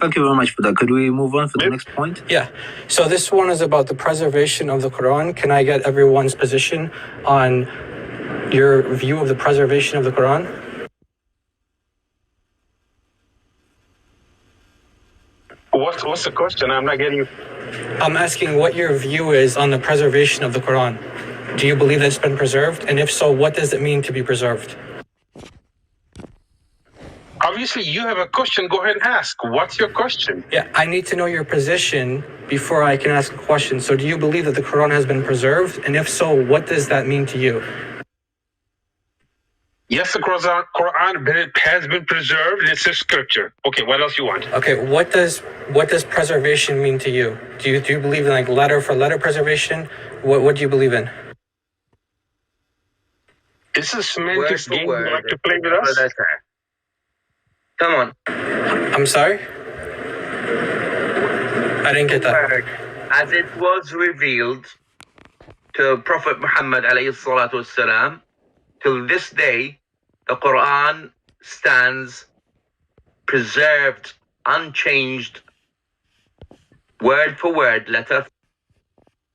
Thank you very much for that. Could we move on for the next point? Yeah. So this one is about the preservation of the Quran. Can I get everyone's position on your view of the preservation of the Quran? What's the question? I'm not getting you. I'm asking what your view is on the preservation of the Quran. Do you believe that it's been preserved? And if so, what does it mean to be preserved? Obviously, you have a question. Go ahead and ask. What's your question? Yeah, I need to know your position before I can ask a question. So do you believe that the Quran has been preserved? And if so, what does that mean to you? Yes, the Quran has been preserved. It's a scripture. Okay, what else you want? Okay, what does preservation mean to you? Do you believe in like letter for letter preservation? What do you believe in? Is this a semantics game you like to play with us? Come on. I'm sorry? I didn't get that. As it was revealed to Prophet Muhammad alayhi salatu wassalam, till this day, the Quran stands preserved, unchanged, word for word, letter.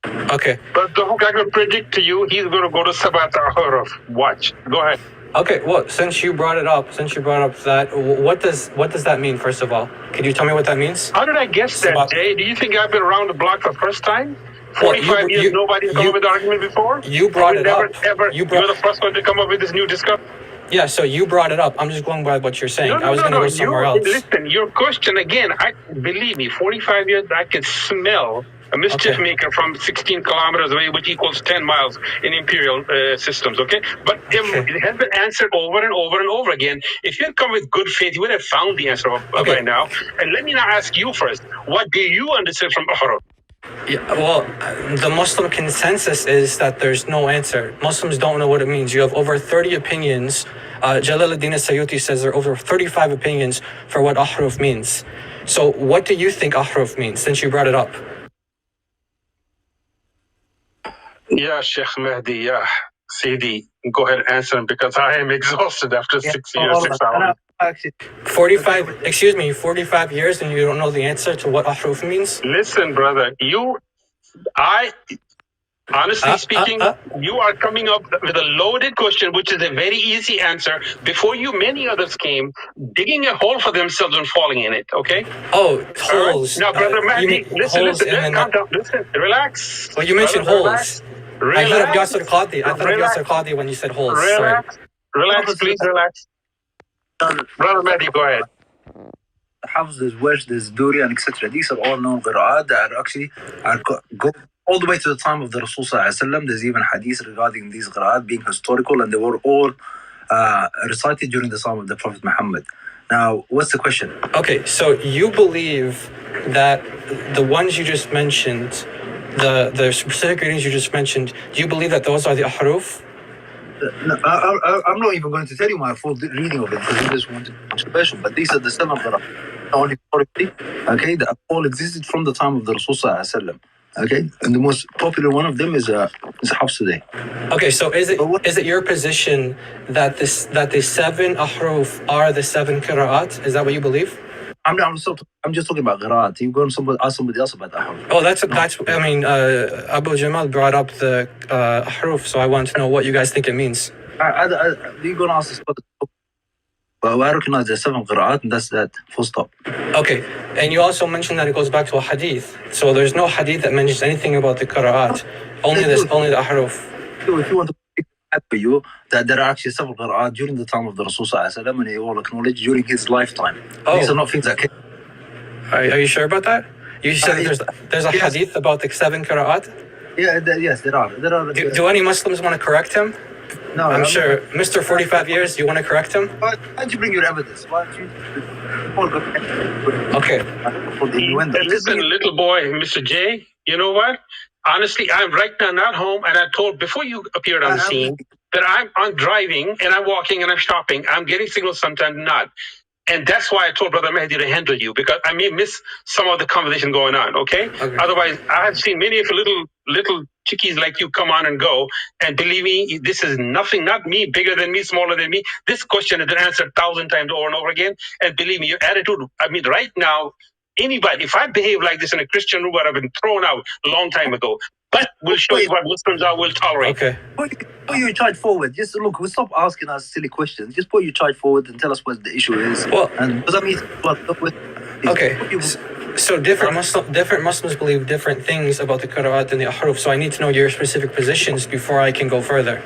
Okay. But the I can predict to you, he's going to go to Sabat Ahruf. Watch. Go ahead. Okay, well, since you brought up that, what does that mean, first of all? Can you tell me what that means? How did I guess that, Jay? Do you think I've been around the block for the first time? 45 years, nobody's come up with the argument before? You brought it up. You're the first one to come up with this new discovery. Yeah, so you brought it up. I'm just going by what you're saying. I was going to go somewhere else. Listen, your question, again, believe me, 45 years, I can smell a mischief maker from 16 kilometers away, which equals 10 miles in imperial systems, okay? But it has been answered over and over and over again. If you had come with good faith, you would have found the answer by now. And let me now ask you first, what do you understand from Ahruf? Yeah, well, the Muslim consensus is that there's no answer. Muslims don't know what it means. You have over 30 opinions. Jalaluddin As-Sayuti says there are over 35 opinions for what Ahruf means. So what do you think Ahruf means, since you brought it up? Yeah, Sheikh Mahdi, yeah. Sidi, go ahead and answer him because I am exhausted after 6 years, 6 hours. 45 years and you don't know the answer to what Ahruf means? Listen, brother, honestly speaking, you are coming up with a loaded question, which is a very easy answer. Before you, many others came, digging a hole for themselves and falling in it, okay? Oh, holes. Now, Brother Mahdi, listen, calm down, listen, relax. Well, you mentioned holes. Relax. I thought of Yasir Qadhi. I thought of Yasir Qadhi when you said holes. Relax, please relax. Brother Mahdi, go ahead. Hafs, there's Warsh, there's Durian, etc. These are all known qira'at that go all the way to the time of the Rasul Sallallahu Alaihi Wasallam. There's even hadith regarding these qira'at being historical, and they were all recited during the time of the Prophet Muhammad. Now, what's the question? Okay, so you believe that the ones you just mentioned, the specific readings you just mentioned, do you believe that those are the Ahruf? No, I'm not even going to tell you my full reading of it because you just wanted controversial. But these are the seven that are only historically, okay, that all existed from the time of the Rasul Sallallahu Alaihi Wasallam. Okay, and the most popular one of them is Hafs today. Okay, so is it your position that the 7 Ahruf are the 7 Qira'at? Is that what you believe? I'm just talking about qira'at. You go and ask somebody else about Ahruf. Oh, that's. I mean, Abu Jamal brought up the Ahruf, so I want to know what you guys think it means. You're going to ask this, but I recognize the 7 qira'at, and that's that. Full stop. Okay, and you also mentioned that it goes back to a hadith. So there's no hadith that mentions anything about the qira'at. Only the Ahruf. If you want to for you that there are actually several qira'at during the time of the Rasul Sallallahu Alaihi Wasallam, and he all acknowledged during his lifetime. These are not things that came. Are you sure about that? You said there's a hadith about the 7 qira'at? Yeah, yes, there are. Do any Muslims want to correct him? No, I'm sure. Mr. 45 years, you want to correct him? Why don't you bring your evidence? Why don't you... Okay. Listen, little boy, Mr. J, you know what? Honestly, I'm right now not home, and I told before you appeared on the scene that I'm driving and I'm walking and I'm stopping. I'm getting signals, sometimes not. And that's why I told Brother Mahdi to handle you, because I may miss some of the conversation going on, okay? Otherwise, I have seen many of you little chickies like you come on and go, and believe me, this is nothing, not me, bigger than me, smaller than me. This question has been answered 1,000 times over and over again, and believe me, your attitude, I mean, right now, anybody. If I behave like this in a Christian room, I've been thrown out a long time ago. But we'll show you what Muslims are will tolerate. Okay. Put your charge forward. Just look, we'll stop asking us silly questions. Just put your charge forward and tell us what the issue is. Well, and because I mean, okay. So different Muslims believe different things about the Qira'at and the Ahruf. So I need to know your specific positions before I can go further.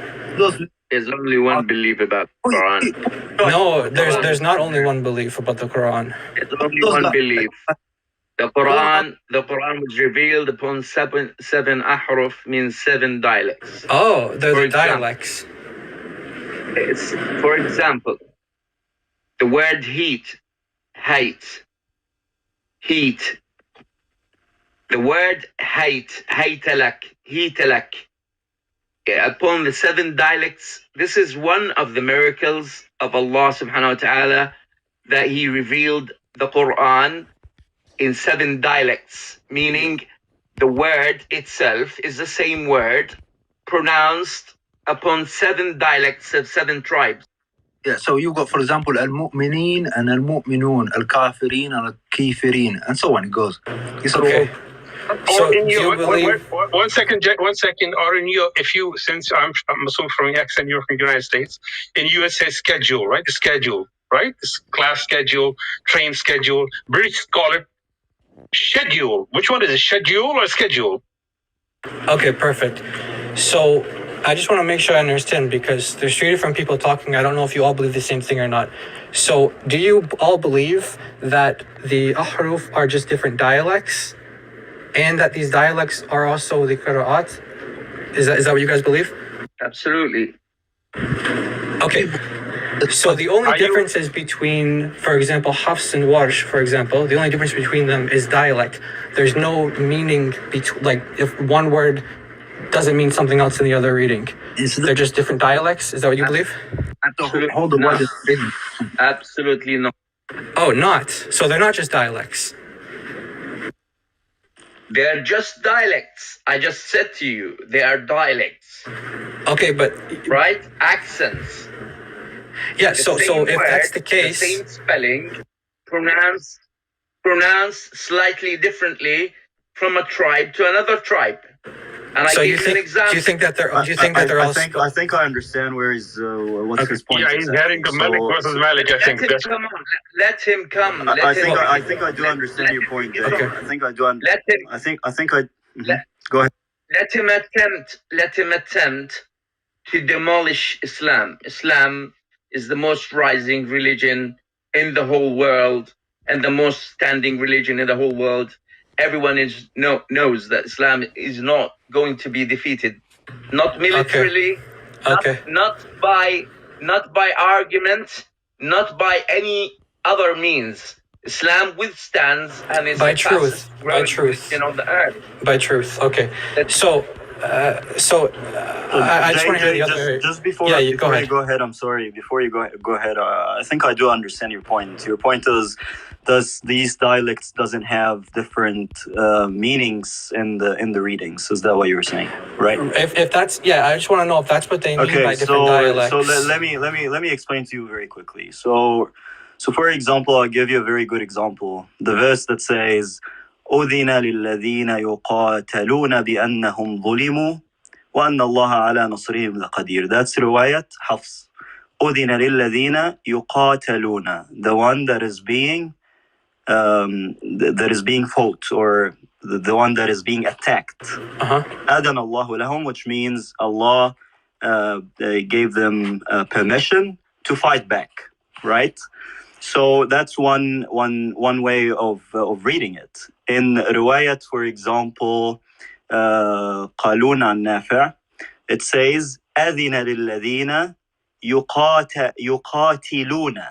There's only one belief about the Quran. No, there's not only one belief about the Quran. There's only one belief. The Quran was revealed upon seven Ahruf, means 7 dialects. Oh, they're the dialects. For example, the word heat. The word heatalak. Upon the 7 dialects, this is one of the miracles of Allah subhanahu wa ta'ala, that He revealed the Quran in 7 dialects, meaning the word itself is the same word pronounced upon 7 dialects of 7 tribes. Yeah, so you got, for example, al-mu'mineen and al-mu'minoon, al-kafirin and al-kifirin, and so on it goes. Okay. So in do you believe... One second, or in your, since I'm assuming from your accent, you're from the United States, in US says schedule, right? The schedule, right? It's class schedule, train schedule. British call it schedule. Which one is it, schedule or schedule? Okay, perfect. So I just want to make sure I understand, because there's 3 different people talking. I don't know if you all believe the same thing or not. So do you all believe that the Ahruf are just different dialects, and that these dialects are also the Qira'at? Is that what you guys believe? Absolutely. Okay. So the only difference is between, for example, Hafs and Warsh, for example, the only difference between them is dialect. There's no meaning between, like, if one word doesn't mean something else in the other reading. They're just different dialects? Is that what you believe? Absolutely not. Absolutely not. Oh, not. So they're not just dialects. They're just dialects. I just said to you, they are dialects. Okay, but... Right? Accents. Yeah, so if that's the case... The same spelling, pronounced slightly differently from a tribe to another tribe. And so I give you an example. Do you think that they're all... I think I understand where he's... what's his point? Yeah, he's heading to Malik versus Malik, I think. Let him come. I think I do understand your point there. Okay. I think I do. Go ahead. Let him attempt to demolish Islam. Islam is the most rising religion in the whole world and the most standing religion in the whole world. Everyone knows that Islam is not going to be defeated, not militarily, not by argument, not by any other means. Islam withstands and is by the truth, by truth, religion on the earth. By truth. Okay. I just want to hear the other. Just before you go ahead. I'm sorry. Before you go ahead, I think I do understand your point. Your point is, these dialects doesn't have different meanings in the readings? Is that what you were saying? Right. If that's I just want to know if that's what they mean by different dialects. So let me explain to you very quickly. So for example, I'll give you a very good example. The verse that says, أذن للذين يقاتلون بأنهم ظلموا وأن الله على نصرهم لقدير. That's رواية حفص. أذن للذين يقاتلون, the one that is being fought, or the one that is being attacked. أذن الله لهم, which means Allah gave them permission to fight back, right? So that's one way of reading it. In riwayat, for example, قالون عن نافع, it says أذن للذين يقاتلون,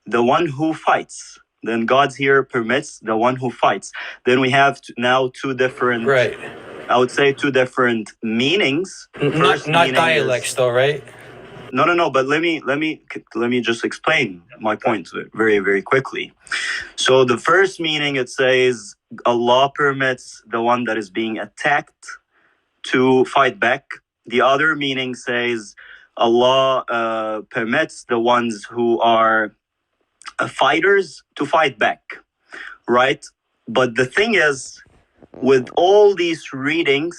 the one who fights. Then God here permits the one who fights. Then we have now 2 different, right? I would say 2 different meanings. Not dialects, though, right? No. But let me just explain my point very, very quickly. So the first meaning, it says Allah permits the one that is being attacked to fight back. The other meaning says Allah permits the ones who are fighters to fight back, right? But the thing is, with all these readings,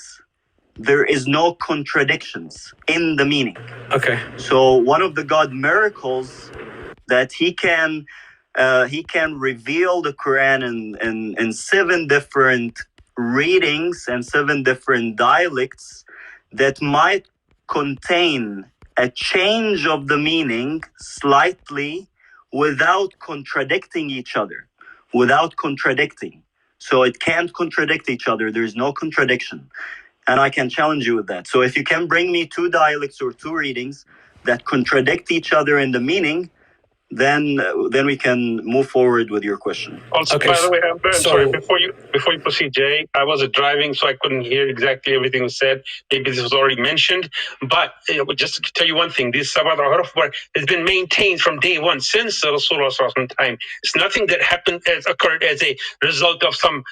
there is no contradictions in the meaning. Okay. So one of the God miracles that he can reveal the Quran in 7 different readings and 7 different dialects that might contain a change of the meaning slightly without contradicting each other, without contradicting. So it can't contradict each other. There's no contradiction. And I can challenge you with that. So if you can bring me 2 dialects or 2 readings that contradict each other in the meaning, then we can move forward with your question. Also, Okay, by the way, I'm very so- sorry. Before you proceed, Jay, I was driving, so I couldn't hear exactly everything was said. Maybe this was already mentioned, but just to tell you one thing: this Sabbath Ahruf has been maintained from day one since the Rasulullah time. It's nothing that occurred as a result of some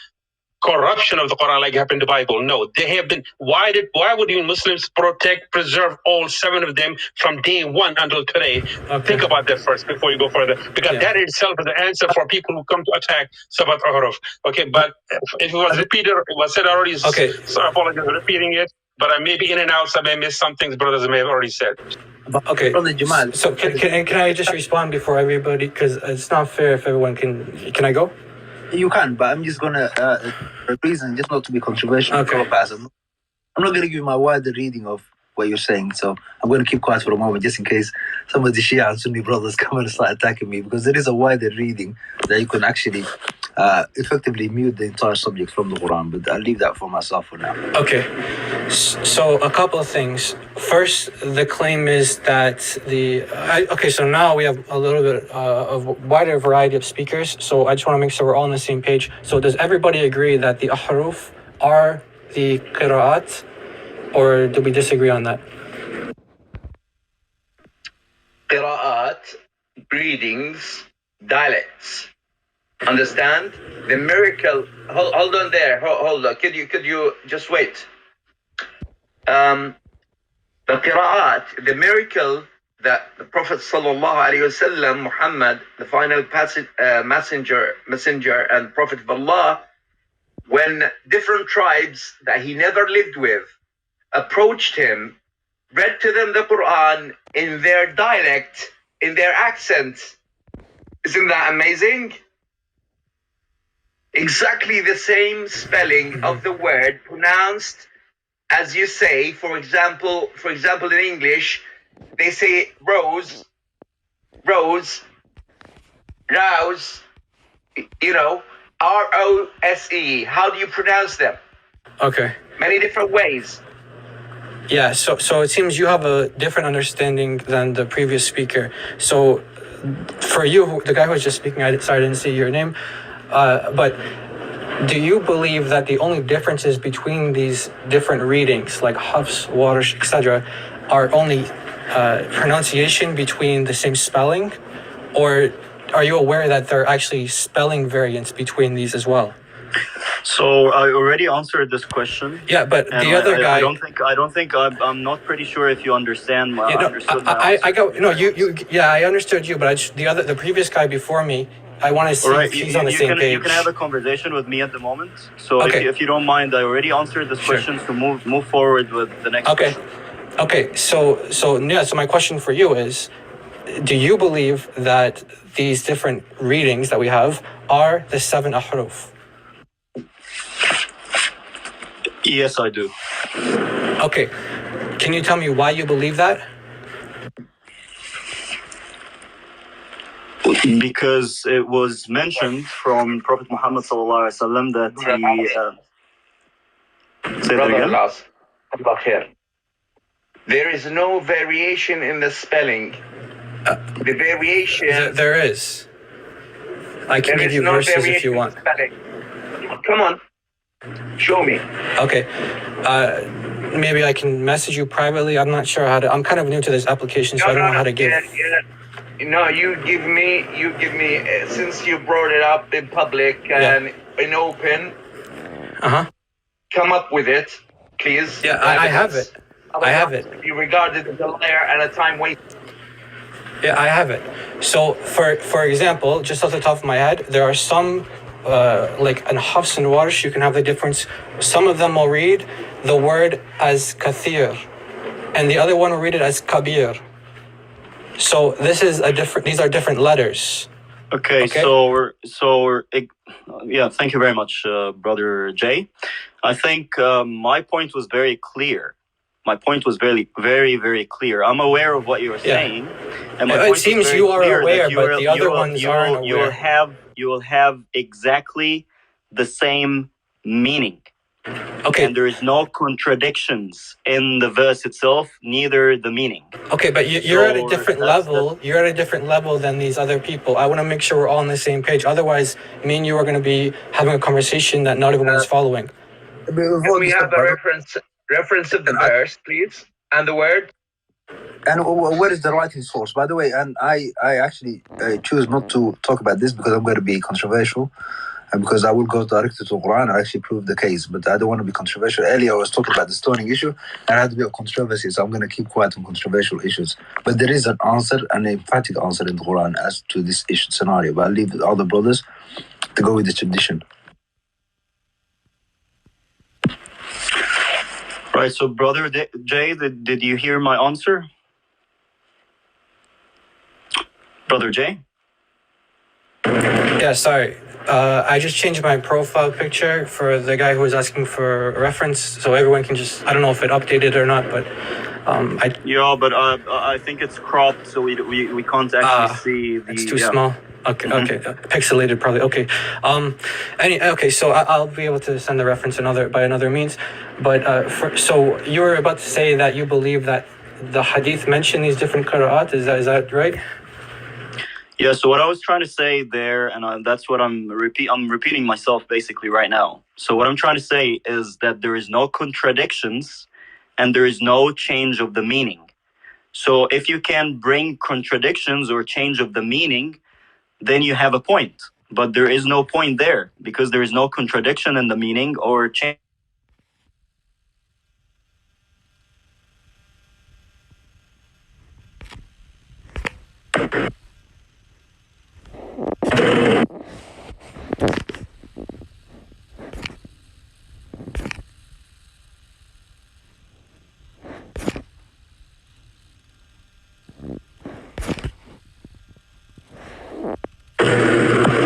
corruption of the Quran like happened in the Bible. No, they have been. Why would you Muslims preserve all 7 of them from day one until today? Okay. Think about that first before you go further, because that itself is the answer for people who come to attack Sabbath Ahruf. Okay, but if it was repeated, it was said already. Okay. So I apologize for repeating it, but I may be in and out, so I may miss some things brothers may have already said. Okay. Brother Jamal. So can I just respond before everybody? Because it's not fair if everyone can. Can I go? You can, but I'm just gonna reason just not to be controversial. Okay. I'm not gonna give you my wider reading of what you're saying, so I'm gonna keep quiet for a moment just in case some of the Shia and Sunni brothers come and start attacking me, because there is a wider reading that you can actually effectively mute the entire subject from the Quran. But I'll leave that for myself for now. Okay. So a couple of things. First, the claim is that so now we have a little bit of wider variety of speakers. So I just want to make sure we're all on the same page. So does everybody agree that the Ahruf are the Qira'at, or do we disagree on that? Qira'at, readings, dialects. Understand? The miracle. Hold on there. Hold on. Could you just wait? The Qira'at, the miracle that the Prophet ﷺ, Muhammad, the final messenger and Prophet of Allah, when different tribes that he never lived with approached him, read to them the Quran in their dialect, in their accent. Isn't that amazing? Exactly the same spelling of the word pronounced as you say. For example, in English, they say rose, rouse, R-O-S-E. How do you pronounce them? Okay. Many different ways. Yeah, so it seems you have a different understanding than the previous speaker. So for you, the guy who was just speaking, I didn't see your name, but do you believe that the only differences between these different readings, like Hafs, Warsh, etc., are only pronunciation between the same spelling? Or are you aware that there are actually spelling variants between these as well? So I already answered this question. Yeah, but the other guy. I don't think. I'm not pretty sure if you understand. I understood you, but the previous guy before me, I want to see if he's on the same page. You can have a conversation with me at the moment. So okay. if you don't mind, I already answered this question. So move forward with the next question. Okay. So my question for you is, do you believe that these different readings that we have are the 7 Ahruf? Yes, I do. Okay. Can you tell me why you believe that? Because it was mentioned from Prophet Muhammad ﷺ that he... say that again? There is no variation in the spelling. The variation... There is. I can give you verses if you want. Come on. Show me. Okay. Maybe I can message you privately. I'm not sure how to... I'm kind of new to this application, so I don't know how to give... No, you give me, since you brought it up in public and in open, come up with it, please. Yeah, I have it. I have it. You regard it as a liar and a time waste. Yeah, I have it. So, for example, just off the top of my head, there are some like in Hafs and Warsh, you can have the difference. Some of them will read the word as kathir, and the other one will read it as kabir. So this is a different. These are different letters. Okay. Yeah. Thank you very much, Brother Jay. I think my point was very clear. My point was very, very, very clear. I'm aware of what you're saying, and my point it seems was very you are clear aware, that but the other ones aren't aware. You will have exactly the same meaning. Okay. And there is no contradictions in the verse itself, neither the meaning. Okay, but you're at a different level. You're at a different level than these other people. I want to make sure we're all on the same page. Otherwise, me and you are going to be having a conversation that not everyone's following. Can we have the reference of the verse, please, and the word? And where is the writing source? By the way, and I actually choose not to talk about this because I'm going to be controversial. And because I will go directly to the Quran and actually prove the case. But I don't want to be controversial. Earlier I was talking about the stoning issue, and I had to be a controversy, so I'm going to keep quiet on controversial issues. But there is an answer, an emphatic answer in the Quran as to this issue scenario. But I'll leave the other brothers to go with the tradition. Right, so Brother Jay, did you hear my answer? Brother Jay? Yeah, sorry. I just changed my profile picture for the guy who was asking for a reference, so everyone can just, I don't know if it updated or not, but Yeah, but I think it's cropped, so we can't actually see the... It's too small? Okay, okay. Pixelated probably, okay. Okay, so I'll be able to send the reference by another means, but so you were about to say that you believe that the hadith mention these different qira'at, is that right? Yeah, so what I was trying to say there, and that's what I'm repeating myself basically right now. So what I'm trying to say is that there is no contradictions and there is no change of the meaning. So if you can bring contradictions or change of the meaning, then you have a point. But there is no point there because there is no contradiction in the meaning or change.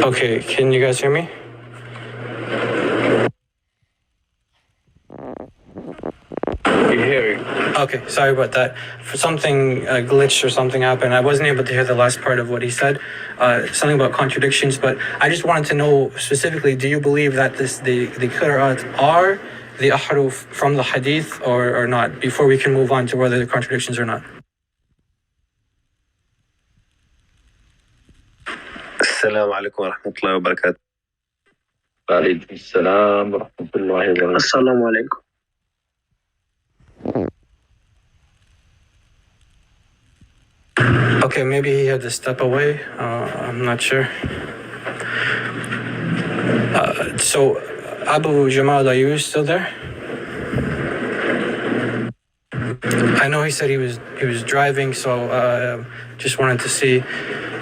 Okay, can you guys hear me? You're hearing. Okay, sorry about that. For something glitched or something happened. I wasn't able to hear the last part of what he said. Something about contradictions, but I just wanted to know specifically, do you believe that the Qira'at are the Ahruf from the hadith or not, before we can move on to whether the contradictions or not? السلام عليكم ورحمة الله وبركاته. وعليكم السلام ورحمة الله وبركاته. السلام عليكم. Okay, maybe he had to step away. I'm not sure. So, Abu Jamal, are you still there? I know he said he was driving, so just wanted to see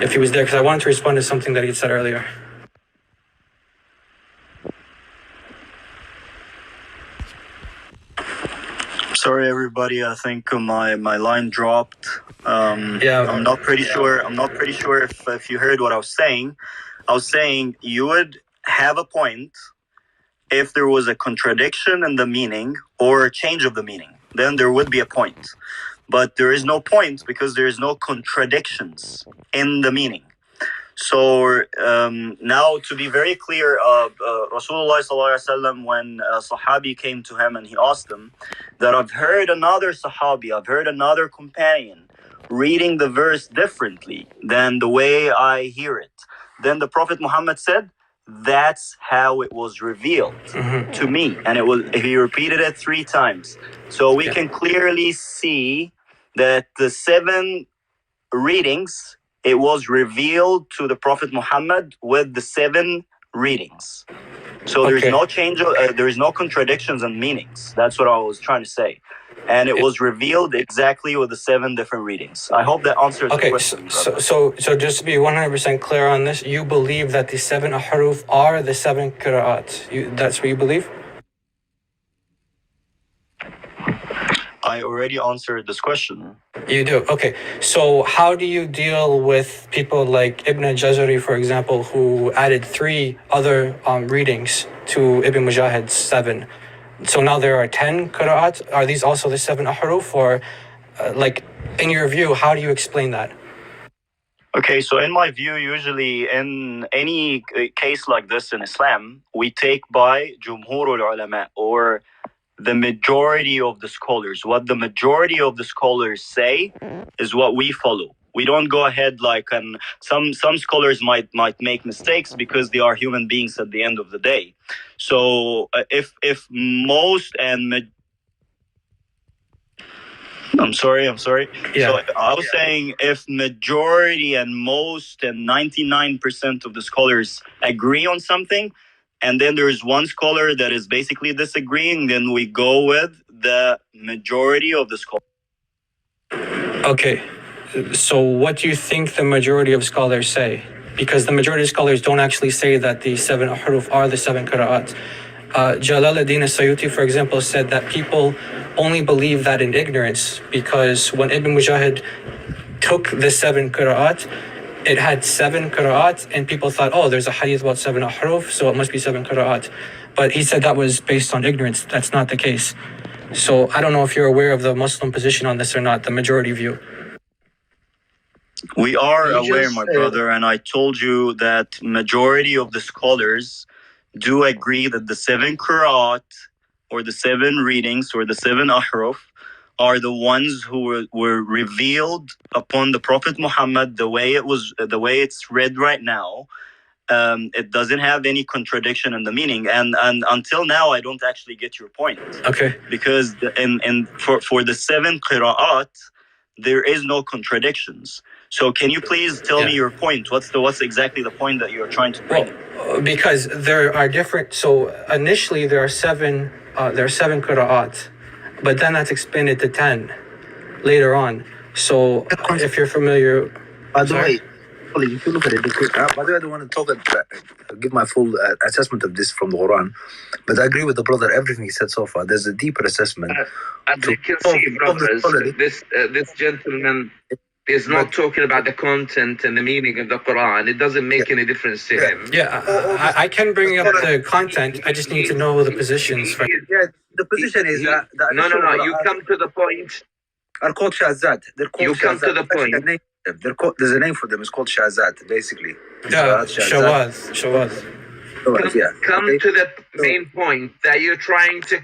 if he was there because I wanted to respond to something that he said earlier. Sorry, everybody. I think my line dropped. I'm not pretty sure. I'm not pretty sure if you heard what I was saying. I was saying you would have a point if there was a contradiction in the meaning or a change of the meaning. Then there would be a point. But there is no point because there is no contradictions in the meaning. So now, to be very clear, Rasulullah ﷺ, when a Sahabi came to him and he asked him that I've heard another Sahabi, I've heard another companion reading the verse differently than the way I hear it. Then the Prophet Muhammad said, that's how it was revealed to me. And he repeated it 3 times. So we can clearly see that the 7 readings, it was revealed to the Prophet Muhammad with the 7 readings. So there's no change, there is no contradictions in meanings. That's what I was trying to say. and it was revealed exactly with the 7 different readings. I hope that answers the question. So just to be 100% clear on this, you believe that the 7 Ahruf are the 7 Qira'at. That's what you believe? I already answered this question. You do? Okay. So how do you deal with people like Ibn al-Jazari, for example, who added 3 other readings to Ibn Mujahid's 7? So now there are 10 Qira'at. Are these also the 7 Ahruf? Or, in your view, how do you explain that? Okay, so in my view, usually in any case like this in Islam, we take by Jumhur al-Ulama, or the majority of the scholars. What the majority of the scholars say is what we follow. We don't go ahead and some scholars might make mistakes because they are human beings at the end of the day. So if most and I'm sorry. Yeah. So I was saying if majority and most and 99% of the scholars agree on something, and then there's one scholar that is basically disagreeing, then we go with the majority of the scholars. Okay. So what do you think the majority of scholars say? Because the majority of scholars don't actually say that the 7 Ahruf are the 7 Qira'at. Jalaluddin as-Suyuti, for example, said that people only believe that in ignorance, because when Ibn Mujahid took the 7 Qira'at, it had 7 Qira'at, and people thought, oh, there's a hadith about 7 Ahruf, so it must be 7 Qira'at. But he said that was based on ignorance. That's not the case. So I don't know if you're aware of the Muslim position on this or not, the majority view. We are aware, my brother, and I told you that majority of the scholars do agree that the 7 Qira'at, or the 7 readings, or the 7 Ahruf, are the ones who were revealed upon the Prophet Muhammad the way it's read right now. It doesn't have any contradiction in the meaning, and until now I don't actually get your point. Okay. Because for the 7 Qira'at, there is no contradictions. So can you please tell me your point? What's exactly the point that you're trying to bring? Well, because there are different. So initially there are 7 Qira'at, but then that's expanded to 10 later on. So if you're familiar, by the way, if you look at it, by the way, I don't want to give my full assessment of this from the Quran, but I agree with the brother. Everything he said so far, there's a deeper assessment. As you can see, brothers, this gentleman is not talking about the content and the meaning of the Quran. It doesn't make any difference to him. Yeah, I can bring up the content. I just need to know the positions. Yeah, the position is that no. You come to the point. Are called Shazat. They're called You come to the point. There's a name for them. It's called Shazat, basically. Yeah, Shawaz. Come to the main point that you're trying to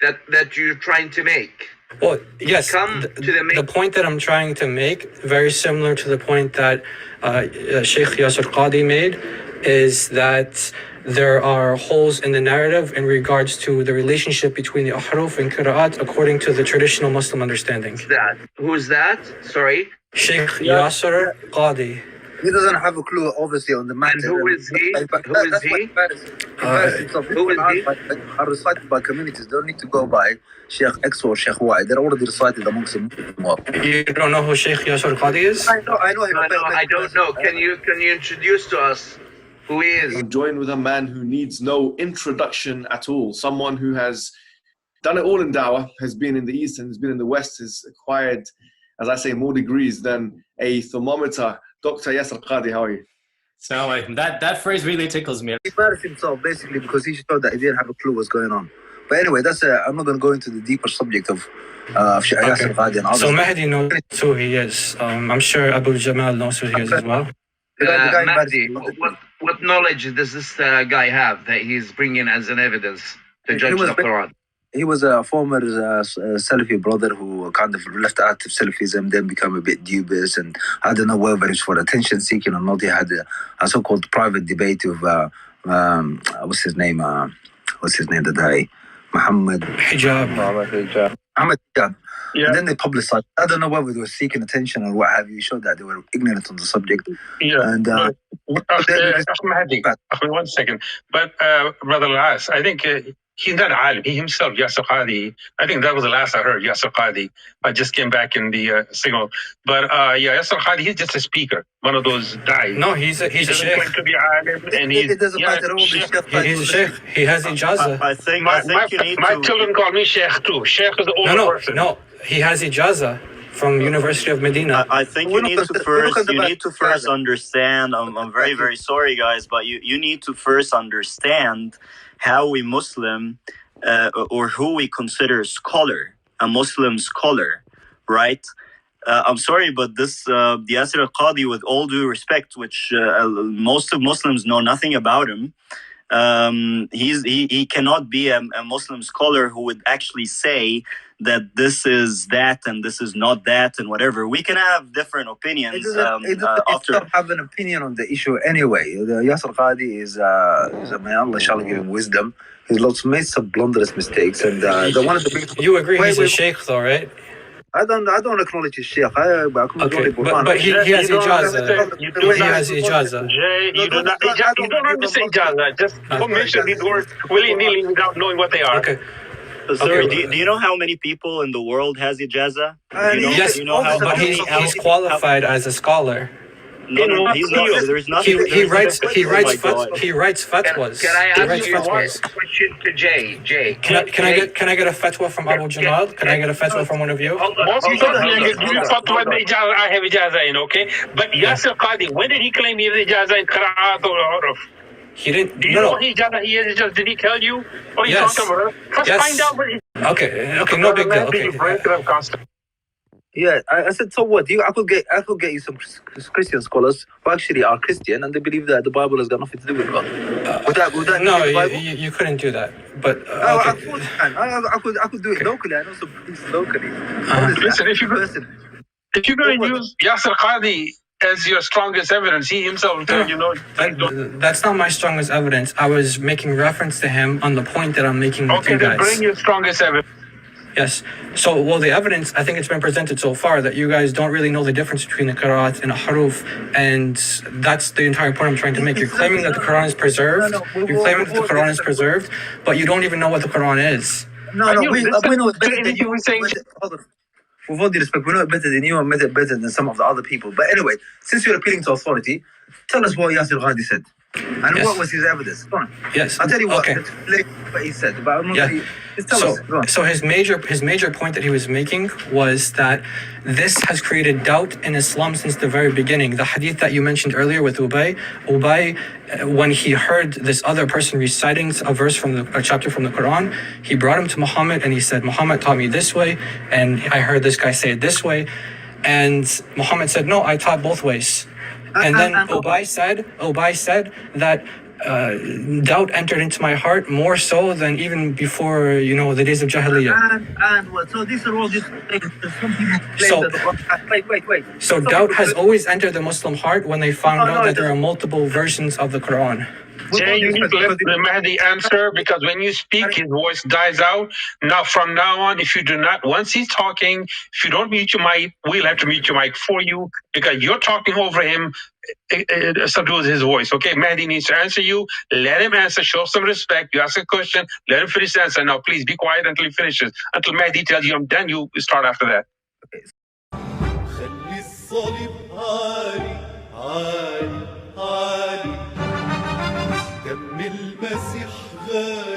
that you're trying to make. Well, yes, the point that I'm trying to make, very similar to the point that Sheikh Yasir Qadhi made, is that there are holes in the narrative in regards to the relationship between the Ahruf and Qira'at according to the traditional Muslim understanding. Who's that? Sorry? Sheikh Yasir Qadhi. He doesn't have a clue, obviously, on the matter. And who is he? Who is he? Are recited by communities. They don't need to go by Sheikh X or Sheikh Y. They're already recited amongst them. You don't know who Sheikh Yasir Qadhi is? I know him. No, I don't know. Can you introduce to us who he is? Join with a man who needs no introduction at all. Someone who has done it all in da'wah, has been in the East and has been in the West, has acquired, as I say, more degrees than a thermometer. Dr. Yasir Qadhi, how are you? So that phrase really tickles me. He embarrassed himself basically because he showed that he didn't have a clue what's going on. But anyway, I'm not going to go into the deeper subject of Yasir Qadhi and others. So Mahdi knows who he is. I'm sure Abu Jamal knows who he is as well. Mahdi, what knowledge does this guy have that he's bringing as an evidence to judge the Quran? He was a former Salafi brother who kind of left out of Salafism, then became a bit dubious, and I don't know whether it's for attention seeking or not. He had a so-called private debate with what's his name? The guy, Muhammad Hijab. Ahmed Hijab. Yeah. And then they publicized. I don't know whether they were seeking attention or what have you. Showed that they were ignorant on the subject. Yeah. And Mahdi, one second. But Brother Las, I think He's not alim. He himself, Yasir Qadhi. I think that was the last I heard, Yasir Qadhi. I just came back in the signal. But Yasir Qadhi, he's just a speaker. One of those guys. No, he's a He doesn't sheikh. claim to be alim, and It doesn't matter. All sheikh. He's a sheikh. He has ijazah. I think you need My to. children call me sheikh too. Sheikh is the older person. No. He has ijazah from University of Medina. I think you need to first understand. I'm very, very sorry, guys, but you need to first understand how we Muslim or who we consider a Muslim scholar, right? I'm sorry, but this Yasir al-Qadhi, with all due respect, which most of Muslims know nothing about him, he cannot be a Muslim scholar who would actually say that this is that and this is not that and whatever. We can have different opinions. It doesn't have an opinion on the issue anyway. Yasir Qadhi is a man, Allah shall give him wisdom. He's made some blunderous mistakes, and one of the biggest. You agree he's a sheikh, though, right? I don't acknowledge his sheikh. Okay, but he has ijazah. He has ijazah. Jay, you don't understand ijazah. Just don't mention these words willy-nilly without knowing what they are. Okay. Sir, do you know how many people in the world has ijazah? Yes, but he's qualified as a scholar. No, he's not. There's nothing. He writes fatwas. Can I ask you one question to Jay? Can I get a fatwa from Abu Jamal? Can I get a fatwa from one of you? Most people give you fatwa in the ijazah. I have ijazah in, okay? But Yasir Qadhi, when did he claim he has ijazah in Qira'at or Ahruf? He didn't. Do you know he is? Did he tell you? What are you talking about? Let's find out. Okay, no big deal. Okay. Yeah, I said, so what? I could get you some Christian scholars who actually are Christian and they believe that the Bible has got nothing to do with God. No, you couldn't do that. But okay. I could do it locally. I know some priests locally. Listen, if you're going to use Yasir Qadhi as your strongest evidence, he himself will tell you no. That's not my strongest evidence. I was making reference to him on the point that I'm making with you guys. Okay, then bring your strongest evidence. Yes. So, the evidence, I think it's been presented so far that you guys don't really know the difference between the Qira'at and Ahruf, and that's the entire point I'm trying to make. You're claiming that the Quran is preserved. You're claiming that the Quran is preserved, but you don't even know what the Quran is. No, we know it better than you. With all due respect, we know it better than you and better than some of the other people. But anyway, since you're appealing to authority, tell us what Yasir Qadhi said. And what was his evidence? Go on. Yes. I'll tell you what, okay. What he said. But I'm not really, just tell us. Go on. So his major point that he was making was that this has created doubt in Islam since the very beginning. The hadith that you mentioned earlier with Ubay, when he heard this other person reciting a verse from a chapter from the Quran, he brought him to Muhammad and he said, Muhammad taught me this way, and I heard this guy say it this way. And Muhammad said, no, I taught both ways. And then Ubay said that doubt entered into my heart more so than even before, the days of Jahiliyyah. And what? So these are all just things that some people claim that. Wait. So doubt has always entered the Muslim heart when they found out that there are multiple versions of the Quran. Jay, you need to let the Mahdi answer, because when you speak, his voice dies out. Now, from now on, if you do not, once he's talking, if you don't mute your mic, we'll have to mute your mic for you, because you're talking over him. It subdues his voice. Okay, Mahdi needs to answer you. Let him answer. Show some respect. You ask a question. Let him finish the answer. Now, please be quiet until he finishes. Until Mahdi tells you I'm done, you start after that. دم المسيح غالي